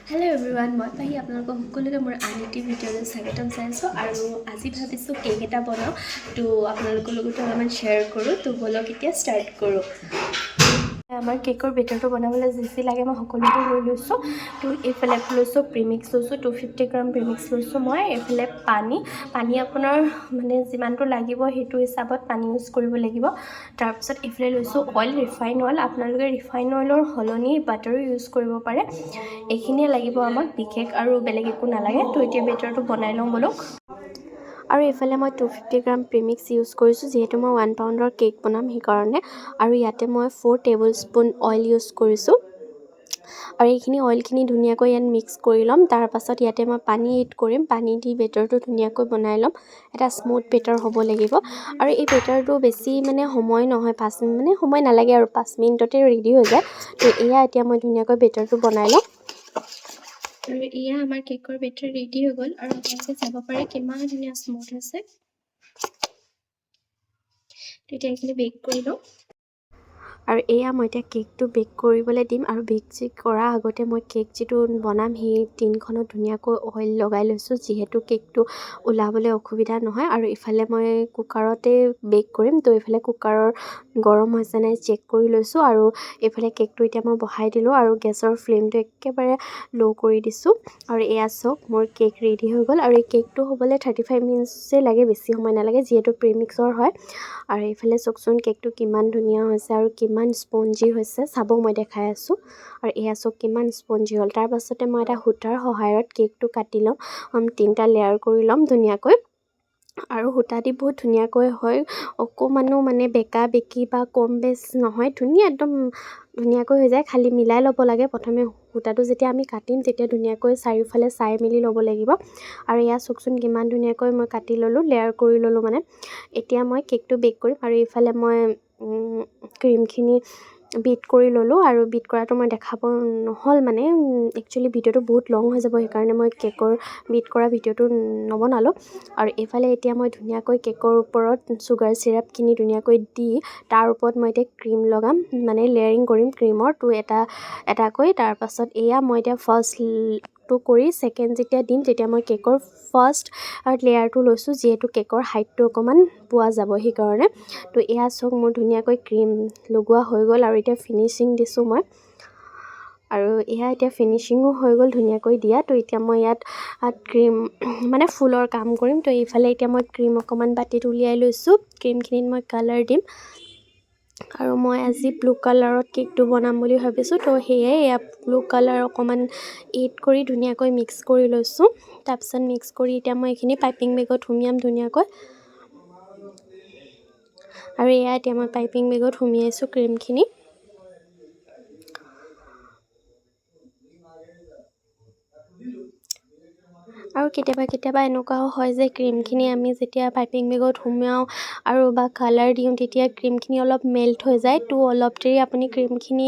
Hello everyone मैं पाहि आपलोक सकलोके मोर आन एटी भिडिओले स्वागतम जाइছোঁ আৰু আজি ভাবিছোঁ কেক এটা বনাওঁ তো আপোনালোকৰ লগতো অলপমান শ্বেয়াৰ কৰোঁ তো বলক এতিয়া ষ্টাৰ্ট কৰোঁ আমাৰ কেকৰ বেটাৰটো বনাবলৈ যি লাগে মই সকলোটো লৈ লৈছোঁ তো এইফালে লৈছোঁ প্ৰিমিক্স লৈছোঁ 250 গ্ৰাম প্ৰিমিক্স লৈছোঁ মই এইফালে পানী আপোনাৰ মানে যিমানটো লাগিব সেইটো হিচাপত পানী ইউজ কৰিব লাগিব তাৰপিছত এইফালে লৈছোঁ অইল ৰিফাইন অইল আপোনালোকে ৰিফাইন অইলৰ সলনি বাটাৰো ইউজ কৰিব পাৰে এইখিনিয়ে লাগিব আমাক বিশেষ আৰু বেলেগ একো নালাগে তো এতিয়া বেটাৰটো বনাই লওঁ বলক আৰু এইফালে মই 250 গ্ৰাম প্ৰিমিক্স ইউজ কৰিছোঁ যিহেতু মই 1 পাউণ্ডৰ কেক বনাম সেইকাৰণে আৰু ইয়াতে মই 4 টেবুল স্পুন অইল ইউজ কৰিছোঁ আৰু এইখিনি অইলখিনি ধুনীয়াকৈ ইয়াত মিক্স কৰি ল'ম তাৰ পাছত ইয়াতে মই পানী এড কৰিম পানী দি বেটাৰটো ধুনীয়াকৈ বনাই ল'ম এটা স্মুথ বেটাৰ হ'ব লাগিব আৰু এই বেটাৰটো বেছি মানে সময় নহয় 5 মিনিট মানে সময় নালাগে আৰু 5 মিনিটতে ৰেডি হৈ যায় তো এয়া এতিয়া মই ধুনীয়াকৈ বেটাৰটো বনাই ল'ম আৰু এয়া আমাৰ কেকৰ বেটাৰ ৰেডি হৈ গ'ল আৰু আপোনালোকে চাব পাৰে কিমান ধুনীয়া স্মুথ আছে তেতিয়া এইখিনি বেক কৰি লওঁ আৰু এয়া মই এতিয়া কেকটো বেক কৰিবলৈ দিম আৰু বেক কৰা আগতে মই কেক যিটো বনাম সেই টিনখনত ধুনীয়াকৈ অইল লগাই লৈছোঁ যিহেতু কেকটো ওলাবলৈ অসুবিধা নহয় আৰু ইফালে মই কুকাৰতে বেক কৰিম তো ইফালে কুকাৰৰ গৰম হৈছে নাই চেক কৰি লৈছোঁ আৰু এইফালে কেকটো এতিয়া মই বহাই দিলোঁ আৰু গেছৰ ফ্লেমটো একেবাৰে ল' কৰি দিছোঁ আৰু এয়া চাওক মোৰ কেক ৰেডি হৈ গ'ল আৰু এই কেকটো হ'বলৈ 35 মিনিটছে লাগে বেছি সময় নালাগে যিহেতু প্ৰিমিক্সৰ হয় আৰু এইফালে চাওকচোন কেকটো কিমান ধুনীয়া হৈছে আৰু কিমান স্পঞ্জি হৈছে চাব মই দেখাই আছোঁ আৰু এয়া চাওক কিমান স্পঞ্জি হ'ল তাৰ পাছতে মই এটা সূতাৰ সহায়ত কেকটো কাটি ল'ম 3টা লেয়াৰ কৰি ল'ম ধুনীয়াকৈ আৰু সূতা দি বহুত ধুনীয়াকৈ হয় অকমানো মানে বেকা বেকি বা কম বেছ নহয় ধুনীয়া একদম ধুনীয়াকৈ হৈ যায় খালি মিলাই ল'ব লাগে প্ৰথমে সূতাটো যেতিয়া আমি কাটিম তেতিয়া ধুনীয়াকৈ চাৰিওফালে চাই মেলি ল'ব লাগিব আৰু এয়া চাওকচোন কিমান ধুনীয়াকৈ মই কাটি ল'লোঁ লেয়াৰ কৰি ল'লোঁ মানে এতিয়া মই কেকটো বেক কৰিম আৰু এইফালে মই ক্ৰীমখিনি বিট কৰি ল'লোঁ আৰু বিট কৰাটো মই দেখাব নহ'ল মানে একচুৱেলি ভিডিঅ'টো বহুত লং হৈ যাব সেইকাৰণে মই কেকৰ বিট কৰা ভিডিঅ'টো নবনালোঁ আৰু এইফালে এতিয়া মই ধুনীয়াকৈ কেকৰ ওপৰত চুগাৰ চিৰাপখিনি ধুনীয়াকৈ দি তাৰ ওপৰত মই এতিয়া ক্ৰীম লগাম মানে লেয়াৰিং কৰিম ক্ৰীমৰ তো এটাকৈ তাৰ পাছত এয়া মই এতিয়া ফাৰ্ষ্টটো কৰি ছেকেণ্ড যেতিয়া দিম তেতিয়া মই কেকৰ ফাৰ্ষ্ট লেয়াৰটো লৈছোঁ যিহেতু কেকৰ হাইটটো অকণমান পোৱা যাব সেইকাৰণে তো এয়া চাওক মোৰ ধুনীয়াকৈ ক্ৰীম লগোৱা হৈ গ'ল আৰু এতিয়া ফিনিচিং দিছোঁ মই আৰু এয়া এতিয়া ফিনিচিঙো হৈ গ'ল ধুনীয়াকৈ দিয়া তো এতিয়া মই ইয়াত ক্ৰীম মানে ফুলৰ কাম কৰিম তো এইফালে এতিয়া মই ক্ৰীম অকণমান বাতিত উলিয়াই লৈছোঁ ক্ৰীমখিনিত মই কালাৰ দিম আৰু মই আজি ব্লু কালাৰত কেকটো বনাম বুলি ভাবিছোঁ তো সেয়ে এয়া ব্লু কালাৰ অকণমান এড কৰি ধুনীয়াকৈ মিক্স কৰি লৈছোঁ তাৰপিছত মিক্স কৰি এতিয়া মই এইখিনি পাইপিং বেগত সুমিয়াম ধুনীয়াকৈ আৰু এয়া এতিয়া মই পাইপিং বেগত সুমিয়াইছোঁ ক্ৰীমখিনি আৰু কেতিয়াবা এনেকুৱাও হয় যে ক্ৰীমখিনি আমি যেতিয়া পাইপিং বেগত সুমিয়াওঁ আৰু বা কালাৰ দিওঁ তেতিয়া ক্ৰীমখিনি অলপ মেল্ট হৈ যায় তো অলপ দেৰি আপুনি ক্ৰীমখিনি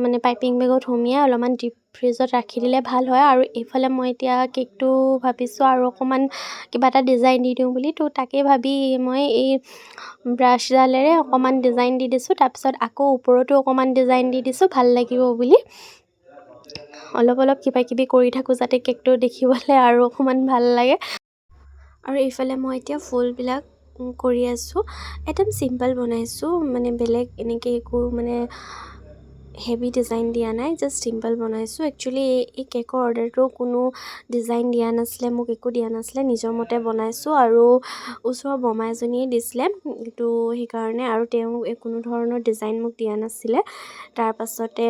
মানে পাইপিং বেগত সুমিয়াই অলপমান ডিপ ফ্ৰিজত ৰাখি দিলে ভাল হয় আৰু এইফালে মই এতিয়া কেকটো ভাবিছোঁ আৰু অকণমান কিবা এটা ডিজাইন দি দিওঁ বুলি তো তাকে ভাবি মই এই ব্ৰাছডালেৰে অকণমান ডিজাইন দি দিছোঁ তাৰপিছত আকৌ ওপৰতো অকণমান ডিজাইন দি দিছোঁ ভাল লাগিব বুলি অলপ কিবা কিবি কৰি থাকোঁ যাতে কেকটো দেখিবলৈ আৰু অকণমান ভাল লাগে আৰু এইফালে মই এতিয়া ফুলবিলাক কৰি আছোঁ একদম চিম্পল বনাইছোঁ মানে বেলেগ এনেকৈ একো মানে হেভি ডিজাইন দিয়া নাই জাষ্ট চিম্পল বনাইছোঁ একচুৱেলি এই কেকৰ অৰ্ডাৰটো কোনো ডিজাইন দিয়া নাছিলে মোক একো দিয়া নাছিলে নিজৰ মতে বনাইছোঁ আৰু ওচৰৰ বমা এজনীয়ে দিছিলে তো সেইকাৰণে আৰু তেওঁ কোনো ধৰণৰ ডিজাইন মোক দিয়া নাছিলে তাৰ পাছতে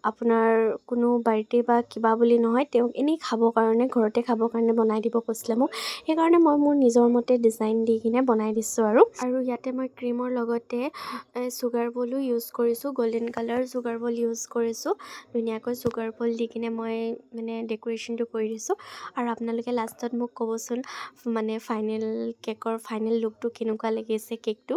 আপোনাৰ কোনো বাৰ্থডে বা কিবা বুলি নহয় তেওঁক এনেই খাবৰ কাৰণে ঘৰতে খাবৰ কাৰণে বনাই দিব কৈছিলে মোক সেইকাৰণে মই মোৰ নিজৰ মতে ডিজাইন দি কিনে বনাই দিছোঁ আৰু ইয়াতে মই ক্ৰীমৰ লগতে চুগাৰ বলো ইউজ কৰিছোঁ গল্ডেন কালাৰ চুগাৰ বল ইউজ কৰিছোঁ ধুনীয়াকৈ চুগাৰ বল দি কিনে মই মানে ডেক'ৰেশ্যনটো কৰি দিছোঁ আৰু আপোনালোকে লাষ্টত মোক ক'বচোন মানে কেকৰ ফাইনেল লুকটো কেনেকুৱা লাগিছে কেকটো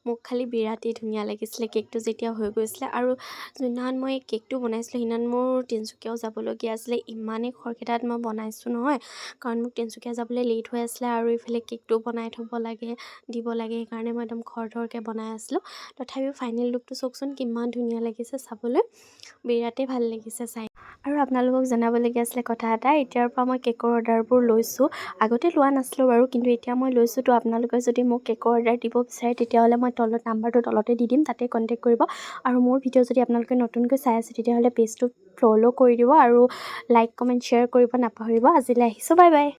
মোক খালি বিৰাটেই ধুনীয়া লাগিছিলে কেকটো যেতিয়া হৈ গৈছিলে আৰু যোনদিনাখন মই কেকটো বনাইছিলোঁ সেইদিনাখন মোৰ তিনিচুকীয়াও যাবলগীয়া আছিলে ইমানেই খৰখেদাত মই বনাইছোঁ নহয় কাৰণ মোক তিনিচুকীয়া যাবলৈ লেট হৈ আছিলে আৰু এইফালে কেকটো বনাই থ'ব লাগে দিব লাগে সেইকাৰণে মই একদম খৰধৰকৈ বনাই আছিলোঁ তথাপিও ফাইনেল লুকটো চাওকচোন কিমান ধুনীয়া লাগিছে চাবলৈ বিৰাটেই ভাল লাগিছে চাই আৰু আপোনালোকক জনাবলগীয়া আছিলে কথা এটা, এতিয়াৰ পৰা মই কেকৰ অৰ্ডাৰবোৰ লৈছোঁ। আগতে লোৱা নাছিলোঁ বাৰু, কিন্তু এতিয়া মই লৈছোঁ। তো আপোনালোকে যদি মোক কেকৰ অৰ্ডাৰ দিব বিচাৰে তেতিয়াহ'লে মই নাম্বাৰটো তলতে দি দিম, তাতে কণ্টেক্ট কৰিব। আৰু মোৰ ভিডিঅ' যদি আপোনালোকে নতুনকৈ চাই আছে তেতিয়াহ'লে পেজটো ফ'ল' কৰি দিব আৰু লাইক কমেণ্ট শ্বেয়াৰ কৰিব নাপাহৰিব। আজিলৈ আহিছোঁ, বাই বাই।